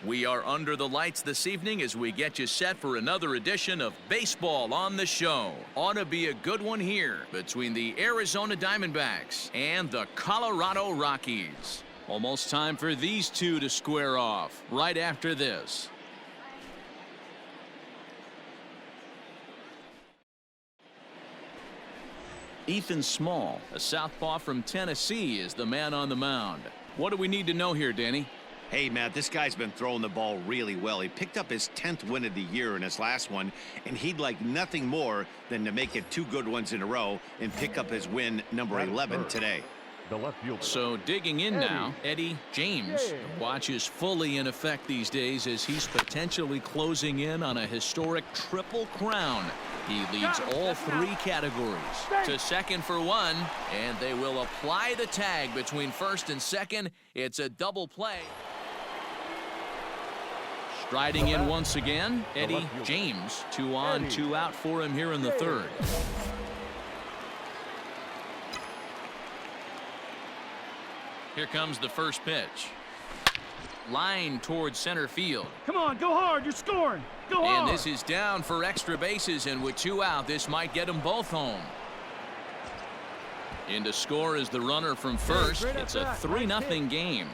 We are under the lights this evening as we get you set for another edition of Baseball on the Show. Ought to be a good one here between the Arizona Diamondbacks and the Colorado Rockies. Almost time for these two to square off right after this. Ethan Small, a southpaw from Tennessee, is the man on the mound. What do we need to know here, Danny? Hey, Matt, this guy's been throwing the ball really well. He picked up his 10th win of the year in his last one, and he'd like nothing more than to make it 2 good ones in a row and pick up his win number 11 today. So digging in now, Eddie James. The watch is fully in effect these days as he's potentially closing in on a historic triple crown. He leads all 3 categories. To second for 1, and they will apply the tag between first and second. It's a double play. Striding in once again, Eddie James. 2 on, 2 out for him here in the 3rd. Here comes the first pitch. Line towards center field. Come on, go hard, you're scoring. Go hard. And this is down for extra bases, and with 2 out, this might get them both home. In to score is the runner from first. It's a 3-0 game.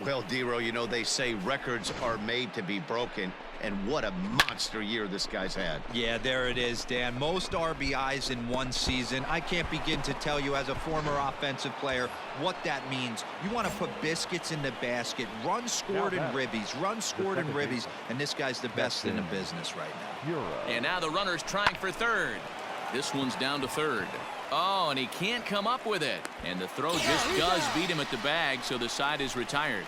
Well, D-Row, you know, they say records are made to be broken, and what a monster year this guy's had. Yeah, there it is, Dan. Most RBIs in one season. I can't begin to tell you as a former offensive player what that means. You want to put biscuits in the basket, runs scored in ribbies, runs scored in ribbies, and this guy's the best in the business right now. And now the runner's trying for third. This one's down to third. Oh, and he can't come up with it. And the throw just does beat him at the bag, so the side is retired.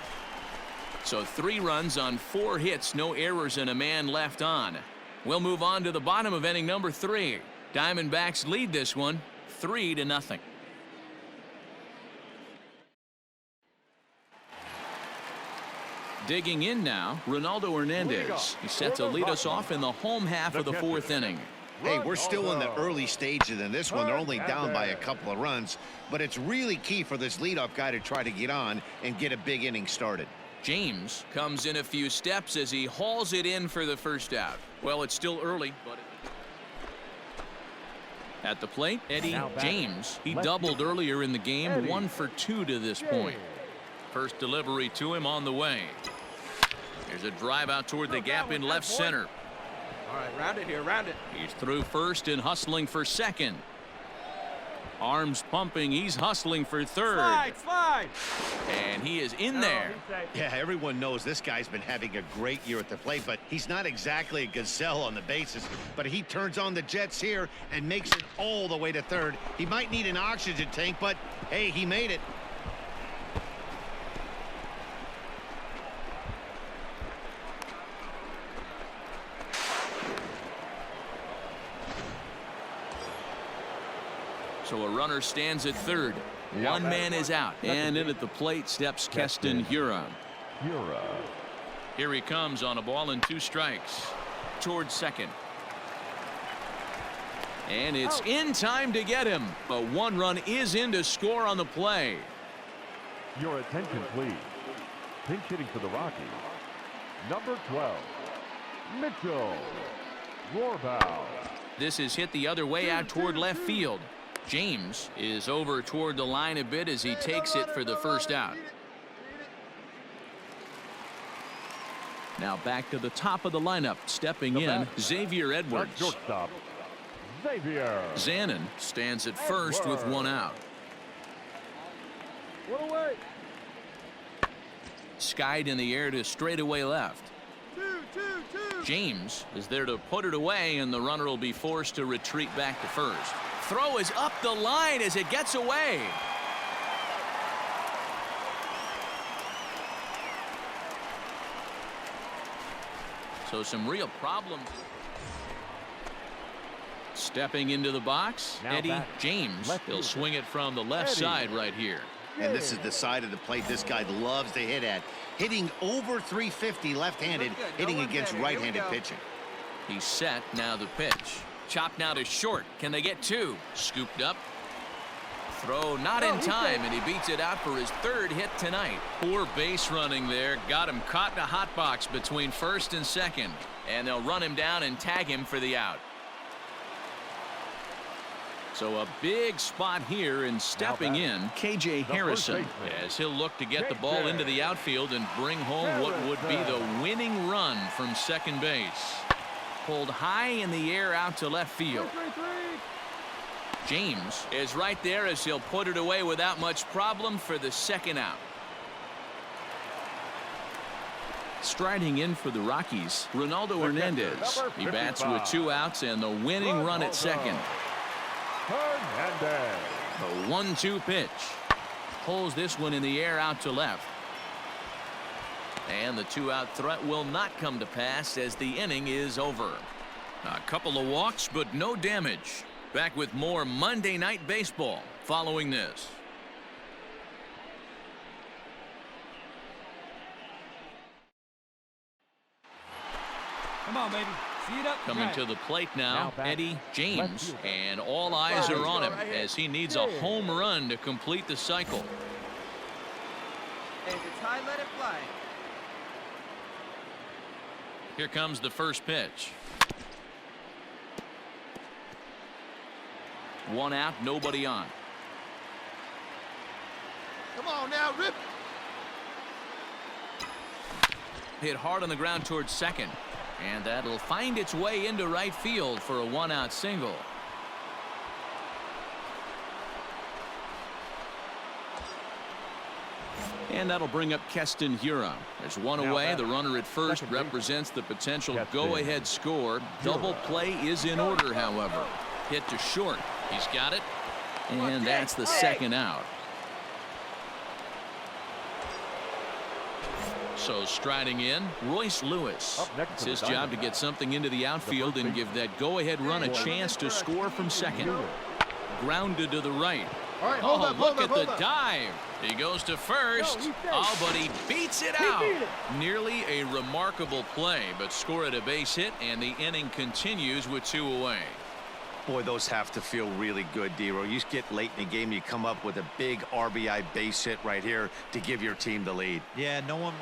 So 3 runs on 4 hits, no errors, and a man left on. We'll move on to the bottom of inning number 3. Diamondbacks lead this one 3-0. Digging in now, Ronaldo Hernandez. He's set to lead us off in the home half of the 4th inning. Hey, we're still in the early stages in this one. They're only down by a couple of runs, but it's really key for this leadoff guy to try to get on and get a big inning started. James comes in a few steps as he hauls it in for the first out. Well, it's still early, but at the plate, Eddie James. He doubled earlier in the game, 1 for 2 to this point. First delivery to him on the way. There's a drive out toward the gap in left center. All right, round it here, round it. He's through first and hustling for second. Arms pumping, he's hustling for third. Slide. And he is in there. Yeah, everyone knows this guy's been having a great year at the plate, but he's not exactly a gazelle on the bases. But he turns on the jets here and makes it all the way to third. He might need an oxygen tank, but hey, he made it. So a runner stands at third. 1 man is out. And in at the plate steps Kesten Hira. Here he comes on a ball and 2 strikes. Towards second. And it's in time to get him. But 1 run is in to score on the play. Your attention, please. Pinch hitting for the Rockies. Number 12, Mitchell Rohrbaugh. This is hit the other way out toward left field. James is over toward the line a bit as he takes it for the first out. Now back to the top of the lineup. Stepping in, Xavier Edwards. Shortstop, Xavier. Zanin stands at first with 1 out. Skied in the air to straightaway left. James is there to put it away, and the runner will be forced to retreat back to first. Throw is up the line as it gets away. So some real problems. Stepping into the box, Eddie James. He'll swing it from the left side right here. And this is the side of the plate this guy loves to hit at. Hitting over 350 left-handed, hitting against right-handed pitching. He's set, now the pitch. Chopped now to short. Can they get 2? Scooped up. throw not in time, and he beats it out for his third hit tonight. Poor base running there. Got him caught in a hot box between first and second. And they'll run him down and tag him for the out. So a big spot here, and stepping in, KJ Harrison, as he'll look to get the ball into the outfield and bring home what would be the winning run from second base. Pulled high in the air out to left field. James is right there as he'll put it away without much problem for the second out. Striding in for the Rockies, Ronaldo Hernandez. He bats with 2 outs and the winning run at second. Hernandez. The 1-2 pitch. Pulls this one in the air out to left. And the 2-out threat will not come to pass as the inning is over. A couple of walks, but no damage. Back with more Monday Night Baseball following this. Come on, baby. See it up. Coming to the plate now, Eddie James, and all eyes are on him as he needs a home run to complete the cycle. Hey, if it's high, let it fly. Here comes the first pitch. 1 out, nobody on. Come on now, rip. Hit hard on the ground towards second. And that'll find its way into right field for a 1-out single. And that'll bring up Kesten Hira. There's one away. The runner at first represents the potential go-ahead score. Double play is in order, however. Hit to short. He's got it. And that's the second out. So striding in, Royce Lewis. It's his job to get something into the outfield and give that go-ahead run a chance to score from second. Grounded to the right. Oh, look at the dive. He goes to first. Oh, but he beats it out. Nearly a remarkable play, but scored a base hit, and the inning continues with 2 away. Boy, those have to feel really good, D-Row. You get late in the game, you come up with a big RBI base hit right here to give your team the lead. Yeah, no one.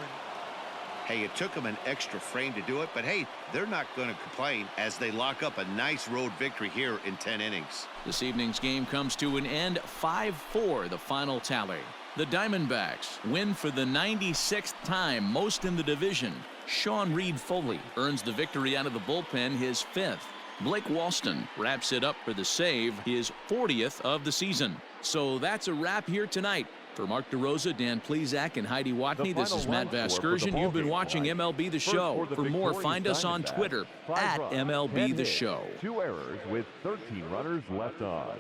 Hey, it took them an extra frame to do it, but hey, they're not going to complain as they lock up a nice road victory here in 10 innings. This evening's game comes to an end, 5-4, the final tally. The Diamondbacks win for the 96th time, most in the division. Sean Reed Foley earns the victory out of the bullpen, his 5th. Blake Walston wraps it up for the save, his 40th of the season. So that's a wrap here tonight. For Mark DeRosa, Dan Plesac, and Heidi Watney, this is Matt Vasgersian. You've been watching MLB The Show. For more, find us on Twitter at MLB The Show. 2 errors with 13 runners left on.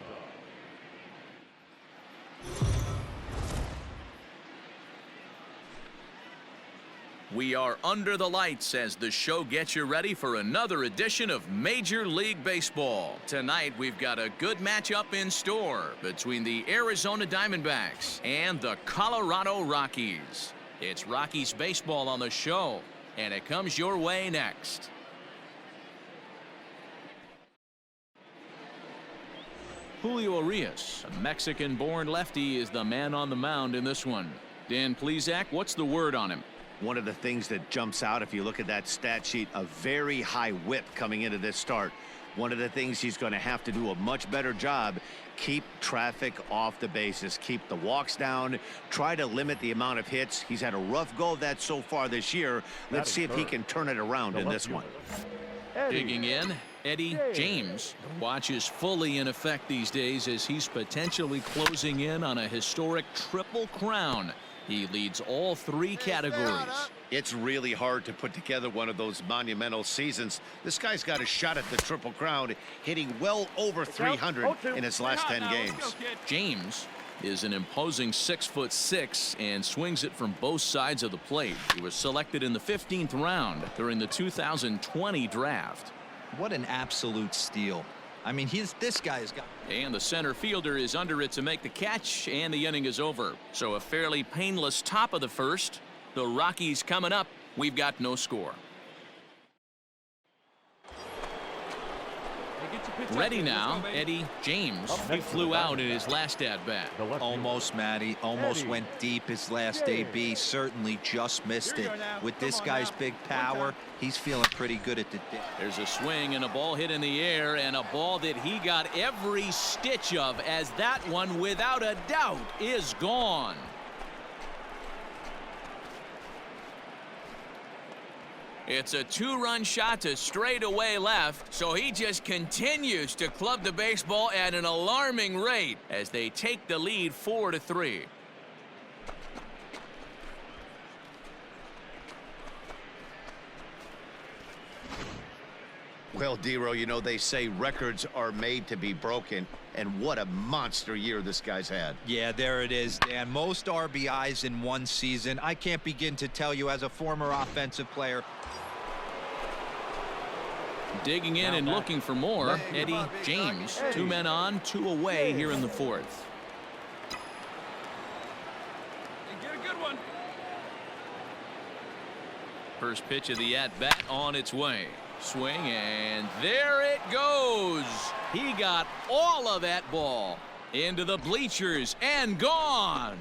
We are under the lights as the show gets you ready for another edition of Major League Baseball. Tonight, we've got a good matchup in store between the Arizona Diamondbacks and the Colorado Rockies. It's Rockies baseball on the show, and it comes your way next. Julio Urias, a Mexican-born lefty, is the man on the mound in this one. Dan Plesac, what's the word on him? One of the things that jumps out if you look at that stat sheet, a very high whip coming into this start. One of the things he's going to have to do a much better job, keep traffic off the bases, keep the walks down, try to limit the amount of hits. He's had a rough go of that so far this year. Let's see if he can turn it around in this one. Digging in, Eddie James. The watch is fully in effect these days as he's potentially closing in on a historic triple crown. He leads all 3 categories. It's really hard to put together one of those monumental seasons. This guy's got a shot at the Triple Crown, hitting well over 300 in his last 10 games. James is an imposing 6'6" and swings it from both sides of the plate. He was selected in the 15th round during the 2020 draft. What an absolute steal. I mean, this guy has got. And the center fielder is under it to make the catch, and the inning is over. So a fairly painless top of the first. The Rockies coming up. We've got no score. Ready now, Eddie James. He flew out in his last at-bat. Almost, Matty. Almost went deep his last AB. Certainly just missed it. With this guy's big power, he's feeling pretty good at the day. There's a swing and a ball hit in the air, and a ball that he got every stitch of, as that one, without a doubt, is gone. It's a two-run shot to straightaway left, so he just continues to club the baseball at an alarming rate as they take the lead 4-3. Well, D-Row, you know, they say records are made to be broken, and what a monster year this guy's had. Yeah, there it is, Dan. Most RBIs in one season. I can't begin to tell you, as a former offensive player. Digging in and looking for more, Eddie James. 2 men on, 2 away here in the 4th. Get a good one. First pitch of the at-bat on its way. Swing, and there it goes. He got all of that ball into the bleachers and gone.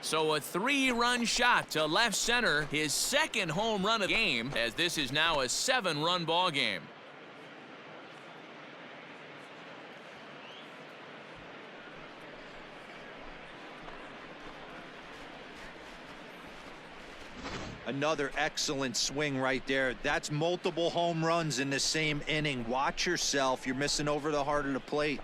So a 3-run shot to left center, his second home run of the game, as this is now a 7-run ball game. Another excellent swing right there. That's multiple home runs in the same inning. Watch yourself. You're missing over the heart of the plate.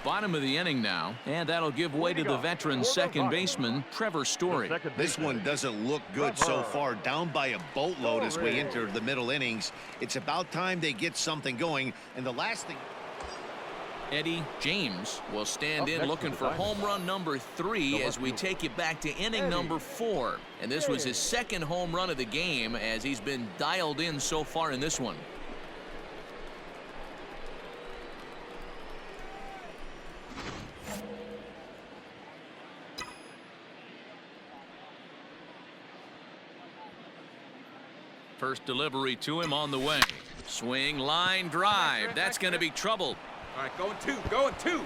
Bottom of the inning now, and that'll give way to the veteran second baseman, Trevor Story. This one doesn't look good so far. Down by a boatload as we enter the middle innings. It's about time they get something going, and the last thing... Eddie James will stand in looking for home run number 3 as we take it back to inning number 4. And this was his second home run of the game, as he's been dialed in so far in this one. First delivery to him on the way. Swing, line drive. That's going to be trouble. All right, going 2, going 2.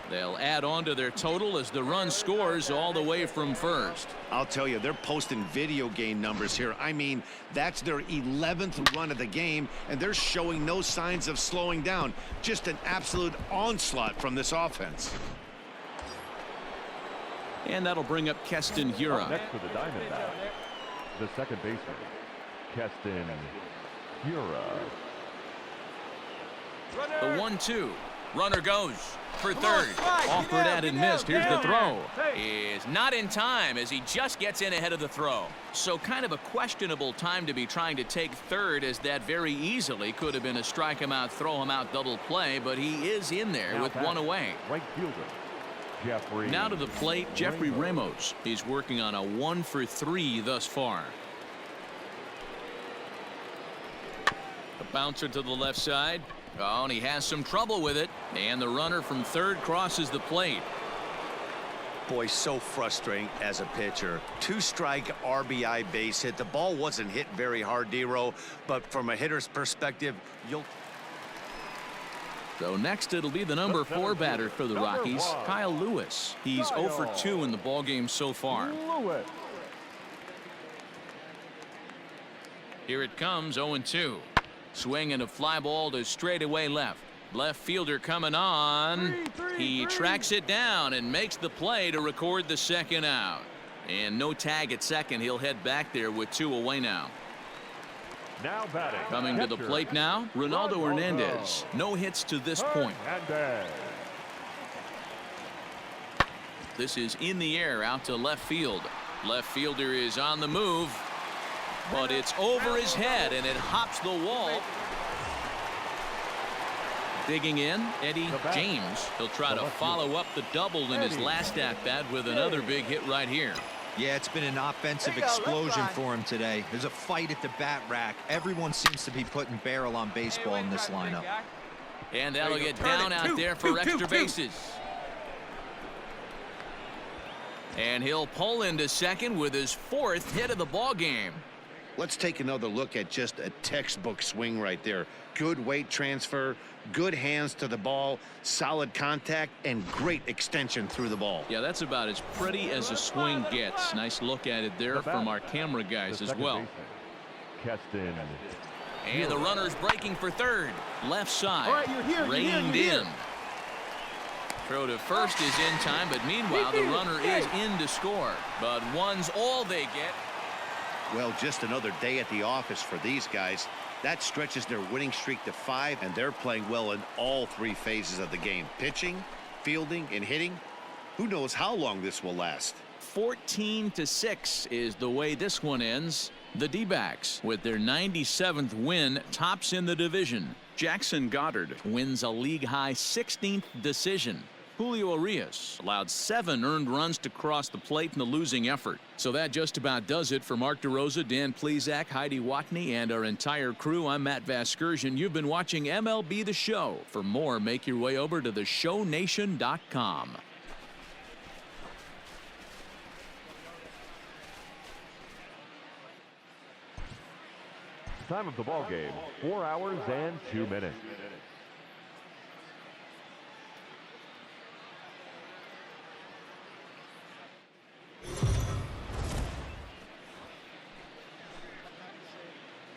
They'll add on to their total as the run scores all the way from first. I'll tell you, they're posting video game numbers here. I mean, that's their 11th run of the game, and they're showing no signs of slowing down. Just an absolute onslaught from this offense. And that'll bring up Kesten Hira. Next for the Diamondbacks, the second baseman, Kesten Hira. The 1-2. Runner goes for third. Offered at and missed. Here's the throw. Is not in time as he just gets in ahead of the throw. So kind of a questionable time to be trying to take third, as that very easily could have been a strike him out, throw him out double play, but he is in there with 1 away. Right fielder, Jeffrey. Now to the plate, Jeffrey Ramos. He's working on a 1 for 3 thus far. The bouncer to the left side. Oh, and he has some trouble with it. And the runner from third crosses the plate. Boy, so frustrating as a pitcher. 2-strike RBI base hit. The ball wasn't hit very hard, D-Row, but from a hitter's perspective, you'll... So next it'll be the number 4 batter for the Rockies, Kyle Lewis. He's 0 for 2 in the ballgame so far. Lewis. Here it comes, 0-2. Swing and a fly ball to straightaway left. Left fielder coming on. He tracks it down and makes the play to record the second out. And no tag at second. He'll head back there with 2 away now. Now batting. Coming to the plate now, Ronaldo Hernandez. No hits to this point. This is in the air out to left field. Left fielder is on the move, but it's over his head and it hops the wall. Digging in, Eddie James. He'll try to follow up the double in his last at bat with another big hit right here. Yeah, it's been an offensive explosion for him today. There's a fight at the bat rack. Everyone seems to be putting barrel on baseball in this lineup. And that'll get down out there for extra bases. And he'll pull into second with his 4th hit of the ball game. Let's take another look at just a textbook swing right there. Good weight transfer, good hands to the ball, solid contact, and great extension through the ball. Yeah, that's about as pretty as a swing gets. Nice look at it there from our camera guys as well. Kesten. And the runner's breaking for third. Left side. All right, you're here, Reined in. Throw to first is in time, but meanwhile the runner is in to score. But one's all they get. Well, just another day at the office for these guys. That stretches their winning streak to 5, and they're playing well in all 3 phases of the game. Pitching, fielding, and hitting. Who knows how long this will last? 14-6 is the way this one ends. The D-backs, with their 97th win, tops in the division. Jackson Goddard wins a league-high 16th decision. Julio Arias allowed 7 earned runs to cross the plate in the losing effort. So that just about does it for Mark DeRosa, Dan Plesac, Heidi Watney, and our entire crew. I'm Matt Vasgersian. You've been watching MLB The Show. For more, make your way over to theshownation.com. Time of the ball game, 4 hours and 2 minutes.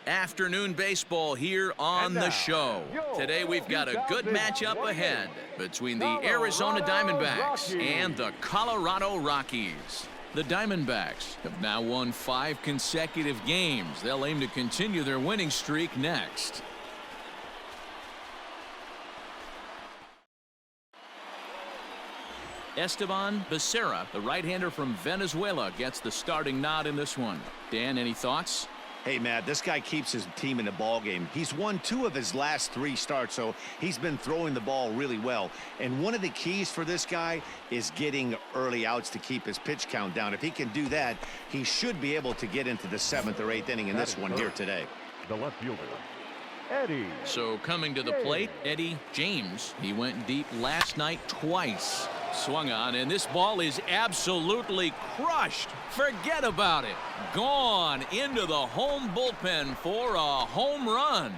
Afternoon baseball here on the show. Today we've got a good matchup ahead between the Arizona Diamondbacks and the Colorado Rockies. The Diamondbacks have now won 5 consecutive games. They'll aim to continue their winning streak next. Esteban Becerra, the right-hander from Venezuela, gets the starting nod in this one. Dan, any thoughts? Hey, Matt, this guy keeps his team in the ball game. He's won 2 of his last 3 starts, so he's been throwing the ball really well. And one of the keys for this guy is getting early outs to keep his pitch count down. If he can do that, he should be able to get into the 7th or 8th inning in this one here today. The left fielder, Eddie. So coming to the plate, Eddie James. He went deep last night twice. Swung on, and this ball is absolutely crushed. Forget about it. Gone into the home bullpen for a home run.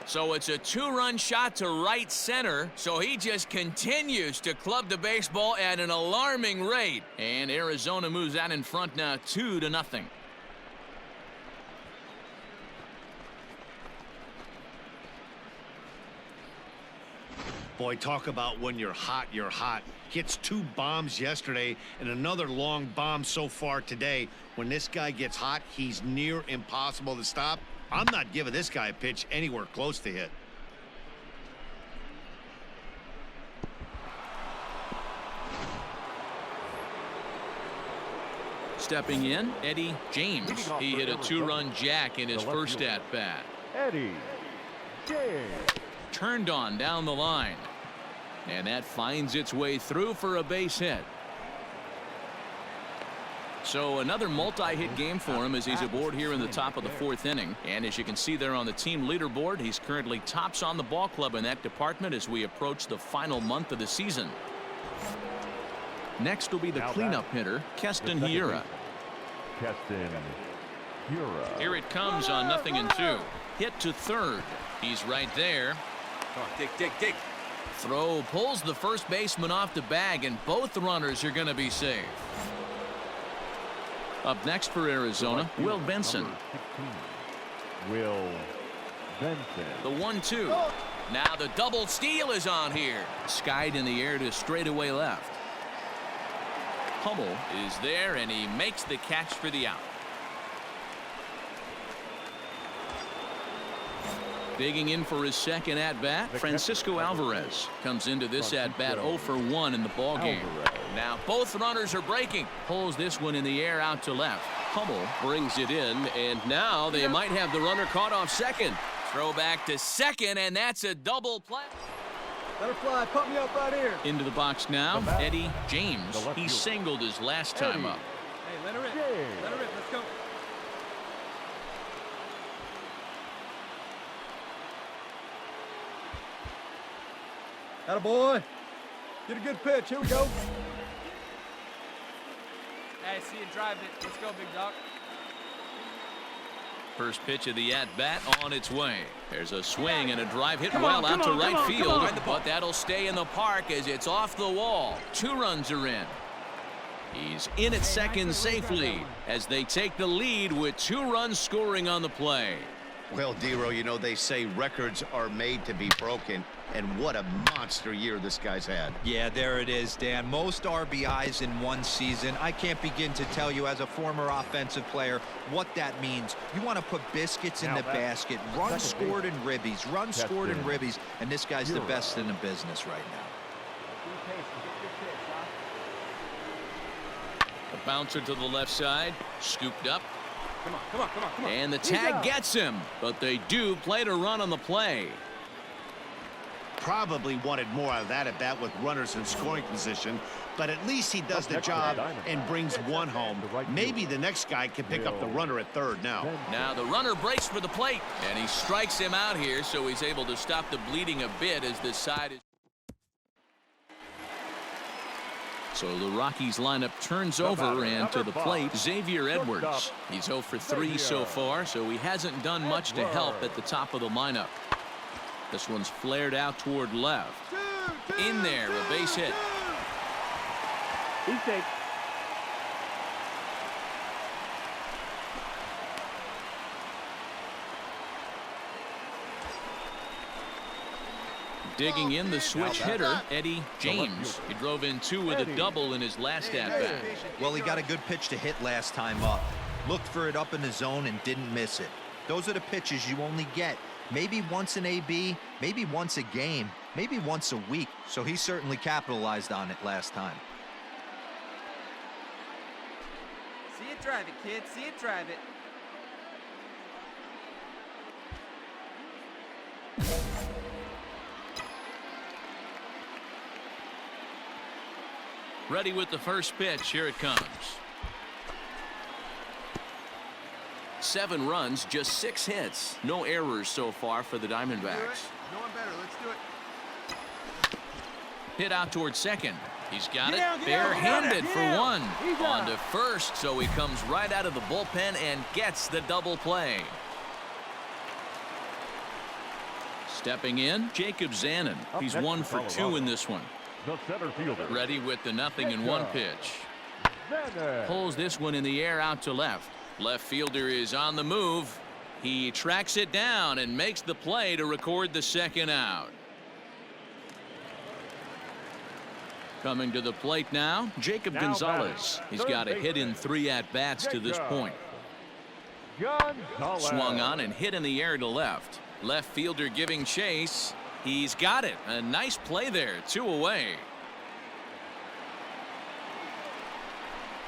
So it's a 2-run shot to right center. So he just continues to club the baseball at an alarming rate. And Arizona moves out in front now 2-0. Boy, talk about when you're hot, you're hot. Hits 2 bombs yesterday and another long bomb so far today. When this guy gets hot, he's near impossible to stop. I'm not giving this guy a pitch anywhere close to hit. Stepping in, Eddie James. He hit a 2-run jack in his first at-bat. Eddie James. Turned on down the line. And that finds its way through for a base hit. So another multi-hit game for him as he's aboard here in the top of the 4th inning. And as you can see there on the team leaderboard, he's currently tops on the ball club in that department as we approach the final month of the season. Next will be the cleanup hitter, Kesten Hira. Kesten Hira. Here it comes on 0-2. Hit to third. He's right there. Dig. Throw pulls the first baseman off the bag, and both runners are going to be safe. Up next for Arizona, Will Benson. Will Benson. The 1-2. Now the double steal is on here. Skied in the air to straightaway left. Hummel is there, and he makes the catch for the out. Digging in for his second at-bat, Francisco Alvarez comes into this at-bat 0 for 1 in the ballgame. Now both runners are breaking. Pulls this one in the air out to left. Hummel brings it in, and now they might have the runner caught off second. Throw back to second, and that's a double play. Let her fly. Pump me up right here. Into the box now, Eddie James. He singled his last time up. Hey, let her rip. Let her rip. Let's go. Atta boy. Get a good pitch. Here we go. Hey, see you drive it. Let's go, big dog. First pitch of the at-bat on its way. There's a swing and a drive hit well out to right field, but that'll stay in the park as it's off the wall. 2 runs are in. He's in at second safely as they take the lead with 2 runs scoring on the play. Well, Dero, you know, they say records are made to be broken, and what a monster year this guy's had. Yeah, there it is, Dan. Most RBIs in one season. I can't begin to tell you as a former offensive player what that means. You want to put biscuits in the basket. Runs scored in ribbies. Runs scored in ribbies. And this guy's the best in the business right now. A bouncer to the left side. Scooped up. Come on, come on, come on, come on. And the tag gets him, but they do play to run on the play. Probably wanted more out of that at bat with runners in scoring position, but at least he does the job and brings 1 home. Maybe the next guy can pick up the runner at third now. Now the runner breaks for the plate, and he strikes him out here, so he's able to stop the bleeding a bit as this side is. So the Rockies lineup turns over, and to the plate, Xavier Edwards. He's 0 for 3 so far, so he hasn't done much to help at the top of the lineup. This one's flared out toward left. In there, a base hit. Digging in the switch hitter, Eddie James. He drove in 2 with a double in his last at-bat. Well, he got a good pitch to hit last time up. Looked for it up in the zone and didn't miss it. Those are the pitches you only get maybe once an AB, maybe once a game, maybe once a week. So he certainly capitalized on it last time. See it drive it, kid. See it drive it. Ready with the first pitch. Here it comes. 7 runs, just 6 hits. No errors so far for the Diamondbacks. No one better. Let's do it. Hit out towards second. He's got it barehanded for 1. On to first, so he comes right out of the bullpen and gets the double play. Stepping in, Jacob Zanin. He's 1 for 2 in this one. The center fielder. Ready with the 0-1 pitch. Pulls this one in the air out to left. Left fielder is on the move. He tracks it down and makes the play to record the second out. Coming to the plate now, Jacob Gonzalez. He's got a hit in 3 at-bats to this point. Swung on and hit in the air to left. Left fielder giving chase. He's got it. A nice play there. 2 away.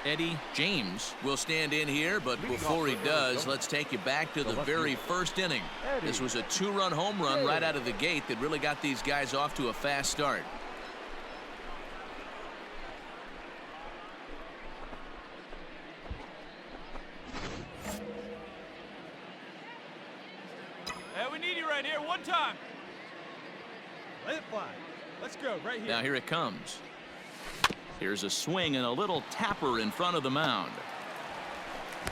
Eddie James will stand in here, but before he does, let's take you back to the very first inning. This was a 2-run home run right out of the gate that really got these guys off to a fast start. Hey, we need you right here. 1 time. Let it fly. Let's go right here. Now here it comes. Here's a swing and a little tapper in front of the mound.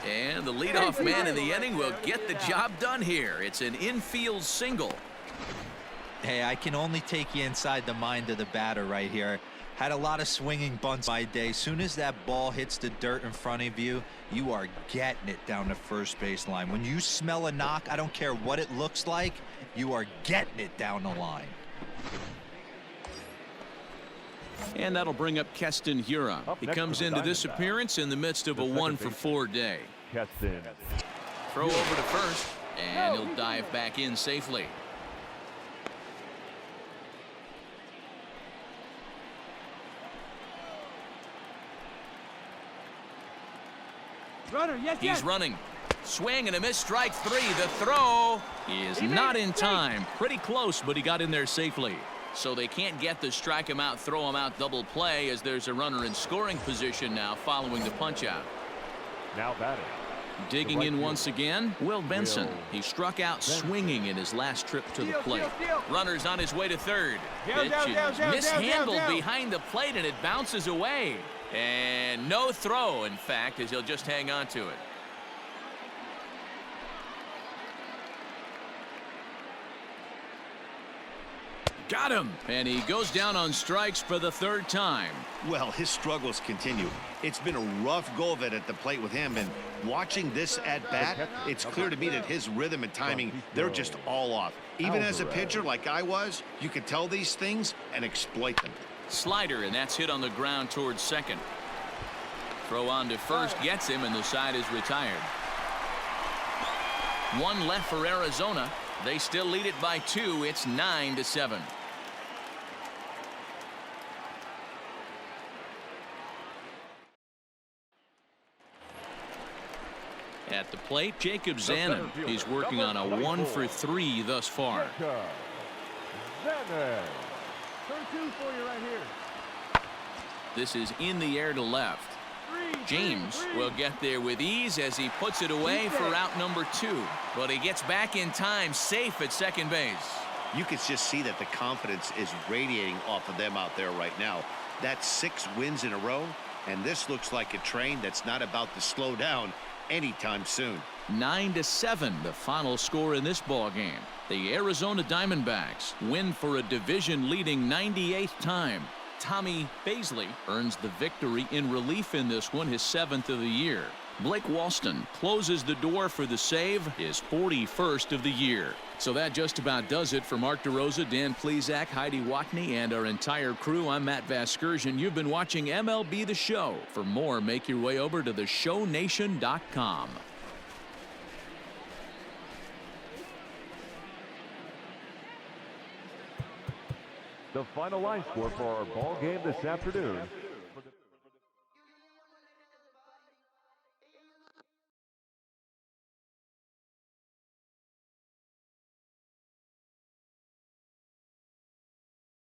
And the leadoff man in the inning will get the job done here. It's an infield single. Hey, I can only take you inside the mind of the batter right here. Had a lot of swinging bunts by day. Soon as that ball hits the dirt in front of you, you are getting it down the first base line. When you smell a knock, I don't care what it looks like, you are getting it down the line. And that'll bring up Kesten Hira. He comes into this appearance in the midst of a 1 for 4 day. Kesten. Throw over to first, and he'll dive back in safely. Runner, yes, He's running. Swing and a miss, strike 3. The throw is not in time. Pretty close, but he got in there safely. So they can't get the strike him out, throw him out double play as there's a runner in scoring position now following the punch out. Now batting. Digging in once again, Will Benson. He struck out swinging in his last trip to the plate. Runner's on his way to third. Pitch is mishandled behind the plate and it bounces away. And no throw, in fact, as he'll just hang on to it. Got him, and he goes down on strikes for the third time. Well, his struggles continue. It's been a rough go of it at the plate with him, and watching this at bat, it's clear to me that his rhythm and timing, they're just all off. Even as a pitcher like I was, you could tell these things and exploit them. Slider, and that's hit on the ground towards second. Throw on to first gets him, and the side is retired. One left for Arizona. They still lead it by 2. It's 9-7. At the plate, Jacob Zanin. He's working on a 1 for 3 thus far. Zanin. Turn 2 for you right here. This is in the air to left. James will get there with ease as he puts it away for out number 2. But he gets back in time, safe at second base. You can just see that the confidence is radiating off of them out there right now. That's 6 wins in a row, and this looks like a train that's not about to slow down anytime soon. 9-7, the final score in this ball game. The Arizona Diamondbacks win for a division-leading 98th time. Tommy Baisley earns the victory in relief in this one, his 7th of the year. Blake Walston closes the door for the save, his 41st of the year. So that just about does it for Mark DeRosa, Dan Plesac, Heidi Watney, and our entire crew. I'm Matt Vasgersian. You've been watching MLB The Show. For more, make your way over to theshownation.com. The final line score for our ball game this afternoon: